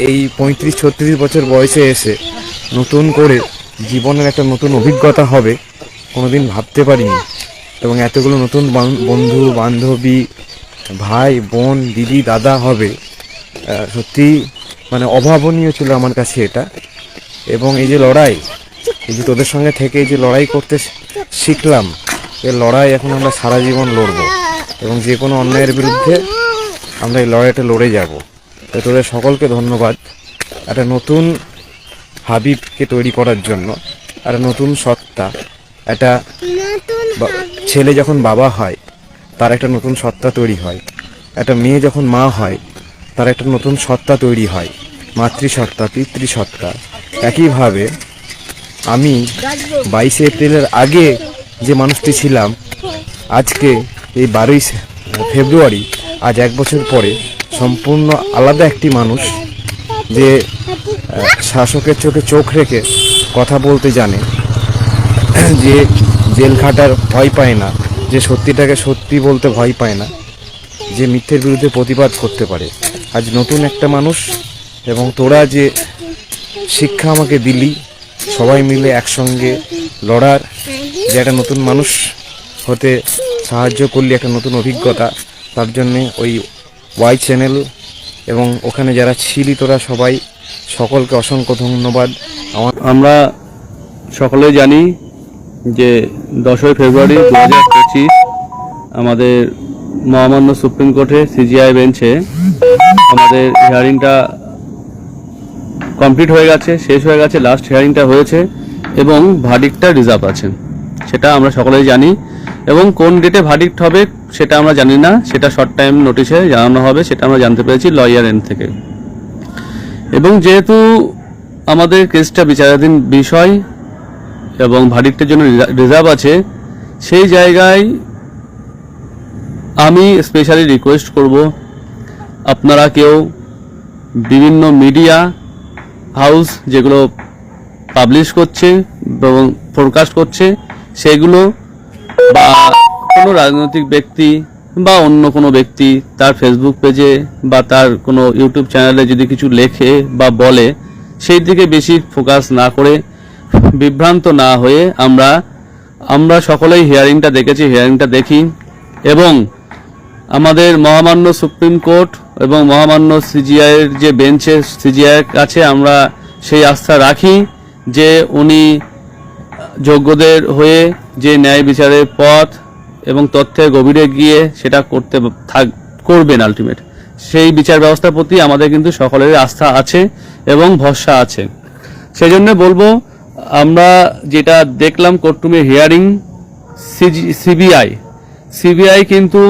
এই 35-36 বছর বয়সে এসে নতুন করে জীবনের একটা নতুন অভিজ্ঞতা হবে কোনোদিন ভাবতে পারিনি। এবং এতগুলো নতুন বন্ধু বান্ধবী, ভাই বোন, দিদি দাদা হবে, সত্যি মানে অভাবনীয় ছিল আমার কাছে এটা। এবং এই যে লড়াই, এই যে তোদের সঙ্গে থেকে এই যে লড়াই করতে শিখলাম, এই লড়াই এখন আমরা সারা জীবন লড়বো এবং যে কোনো অন্যায়ের বিরুদ্ধে আমরা এই লড়াইটা লড়ে যাব। তো তোদের সকলকে ধন্যবাদ একটা নতুন হাবিবকে তৈরি করার জন্য। একটা নতুন সত্তা, একটা ছেলে যখন বাবা হয় তার একটা নতুন সত্তা তৈরি হয়, একটা মেয়ে যখন মা হয় তার একটা নতুন সত্তা তৈরি হয়, মাতৃসত্তা, পিতৃসত্তা। একইভাবে আমি 22শে এপ্রিলের আগে যে মানুষটি ছিলাম, আজকে এই 12ই ফেব্রুয়ারি, আজ 1 বছর পরে সম্পূর্ণ আলাদা একটি মানুষ, যে শাসকের চোখে চোখ রেখে কথা বলতে জানে, যে জেল খাটার ভয় পায় না, যে সত্যিটাকে সত্যি বলতে ভয় পায় না, যে মিথ্যের বিরুদ্ধে প্রতিবাদ করতে পারে। আজ নতুন একটা মানুষ। এবং তোরা যে শিক্ষা আমাকে দিলি, সবাই মিলে একসঙ্গে লড়ার, যে একটা নতুন মানুষ হতে সাহায্য করলি, একটা নতুন অভিজ্ঞতা, তার জন্যে ওই ওয়াই চ্যানেল এবং ওখানে যারা ছিলি তোরা সবাই, সকলকে অসংখ্য ধন্যবাদ। আমরা সকলে জানি যে 10ই ফেব্রুয়ারি 2025 আমাদের মহামান্য সুপ্রিম কোর্টে সিজিআই বেঞ্চে আমাদের হিয়ারিংটা কমপ্লিট হয়ে গেছে, শেষ হয়ে গেছে, লাস্ট হিয়ারিংটা হয়েছে এবং ভার্ডিক্টটা রিজার্ভ আছে, সেটা আমরা সকলেই জানি। এবং কোন ডেটে ভার্ডিক্ট হবে সেটা আমরা জানি না, সেটা শর্ট টাইম নোটিশে জানানো হবে, সেটা আমরা জানতে পেরেছি লয়ার এন্ড থেকে। এবং যেহেতু আমাদের কেসটা বিচারাধীন বিষয় এবং ভার্ডিক্টের জন্য রিজার্ভ আছে, সেই জায়গায় আমি স্পেশালি রিকোয়েস্ট করব, আপনারা কেউ বিভিন্ন মিডিয়া হাউস যেগুলো পাবলিশ করছে এবং ফোরকাস্ট করছে, সেগুলো বা কোনো রাজনৈতিক ব্যক্তি বা অন্য কোনো ব্যক্তি তার ফেসবুক পেজে বা তার কোনো ইউটিউব চ্যানেলে যদি কিছু লেখে বা বলে, সেই দিকে বেশি ফোকাস না করে, বিভ্রান্ত না হয়ে আমরা সকলেই হিয়ারিংটা দেখেছি, হিয়ারিংটা দেখি এবং আমাদের মহামান্য সুপ্রিম কোর্ট এবং মহামান্য সিজিআইয়ের যে বেঞ্চে সিজিআইয়ের কাছে আমরা সেই আস্থা রাখি যে উনি যোগ্যদের হয়ে যে ন্যায় বিচারের পথ এবং তথ্যের গভীরে গিয়ে সেটা করবেন আলটিমেট। সেই বিচার ব্যবস্থার প্রতি আমাদের কিন্তু সকলের আস্থা আছে এবং ভরসা আছে। সেই জন্য বলবো, আমরা যেটা দেখলাম কোর্টরুমে হিয়ারিং, সিবিআই কিন্তু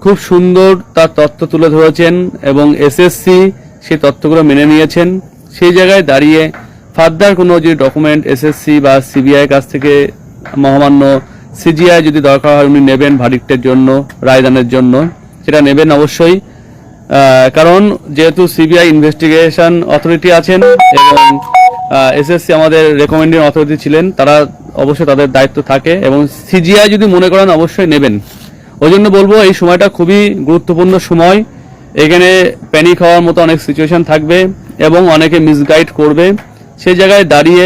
খুব সুন্দর তার তথ্য তুলে ধরেছেন এবং এসএসসি সেই তথ্যগুলো মেনে নিয়েছেন। সেই জায়গায় দাঁড়িয়ে ফার্দার কোনো যে ডকুমেন্ট এসএসসি বা সিবিআই কাছ থেকে মহামান্য সিজিআই যদি দরকার হয় উনি নেবেন ভার্ডিক্টের জন্য, রায়দানের জন্য, সেটা নেবেন অবশ্যই। কারণ যেহেতু সিবিআই ইনভেস্টিগেশন অথরিটি আছেন এবং এসএসসি আমাদের রেকমেন্ডিং অথরিটি ছিলেন, তারা অবশ্যই তাদের দায়িত্ব থাকে এবং সিজিআই যদি মনে করেন অবশ্যই নেবেন। ওই জন্য বলবো এই সময়টা খুবই গুরুত্বপূর্ণ সময়। এখানে প্যানিক হওয়ার মতো অনেক সিচুয়েশন থাকবে এবং অনেকে মিসগাইড করবে। সেই জায়গায় দাঁড়িয়ে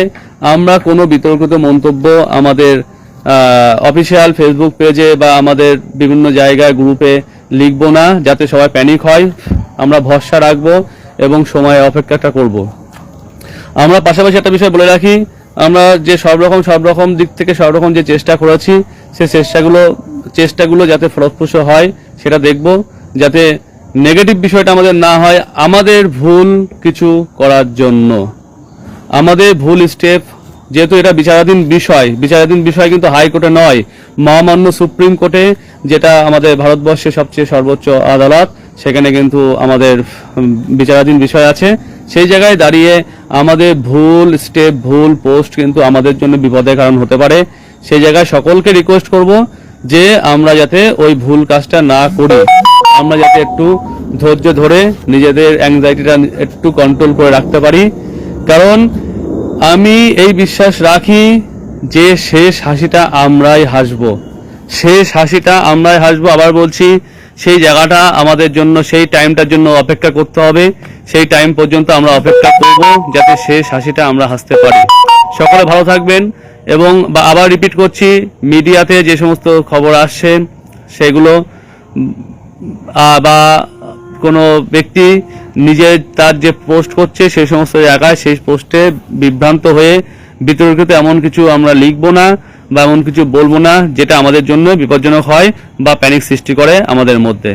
আমরা কোনো বিতর্কিত মন্তব্য আমাদের অফিসিয়াল ফেসবুক পেজে বা আমাদের বিভিন্ন জায়গায় গ্রুপে লিখব না, যাতে সবাই প্যানিক হয়। আমরা ভরসা রাখবো এবং সময় অপেক্ষাটা করব। আমরা পাশাপাশি একটা বিষয় বলে রাখি, আমরা যে সব রকম দিক থেকে সব রকম যে চেষ্টা করেছি, সেই চেষ্টাগুলো যাতে ফলপ্রসূ হয় সেটা দেখব, যাতে নেগেটিভ বিষয়টা আমাদের না হয়। আমাদের ভুল কিছু করার জন্য আমাদের ভুল স্টেপ, যেহেতু এটা বিচারাধীন বিষয় কিন্তু হাইকোর্টে নয়, মহামান্য সুপ্রিম কোর্টে, যেটা আমাদের ভারতবর্ষের সবচেয়ে সর্বোচ্চ আদালত, সেখানে কিন্তু আমাদের বিচারাধীন বিষয় আছে। সেই জায়গায় দাঁড়িয়ে আমাদের ভুল স্টেপ, ভুল পোস্ট কিন্তু আমাদের জন্য বিপদের কারণ হতে পারে। সেই জায়গায় সকলকে রিকোয়েস্ট করব যে আমরা যাতে ওই ভুল কাজটা না করি, আমরা যাতে একটু ধৈর্য ধরে নিজেদের অ্যাংজাইটিটা একটু কন্ট্রোল করে রাখতে পারি। কারণ আমি এই বিশ্বাস রাখি যে শেষ হাসিটা আমরাই হাসবো, আবার বলছি, সেই জায়গাটা আমাদের জন্য, সেই টাইমটার জন্য অপেক্ষা করতে হবে। সেই টাইম পর্যন্ত আমরা অপেক্ষা করব যাতে শেষ হাসিটা আমরা হাসতে পারি। সকলে ভালো থাকবেন। এবং আবার রিপিট করছি, মিডিয়াতে যে সমস্ত খবর আসছে সেগুলো বা কোনো ব্যক্তি নিজের তার যে পোস্ট করছে সেই সমস্ত জায়গায় সেই পোস্টে বিভ্রান্ত হয়ে বিতর্কিত এমন কিছু আমরা লিখবো না বা এমন কিছু বলবো না যেটা আমাদের জন্য বিপজ্জনক হয় বা প্যানিক সৃষ্টি করে আমাদের মধ্যে।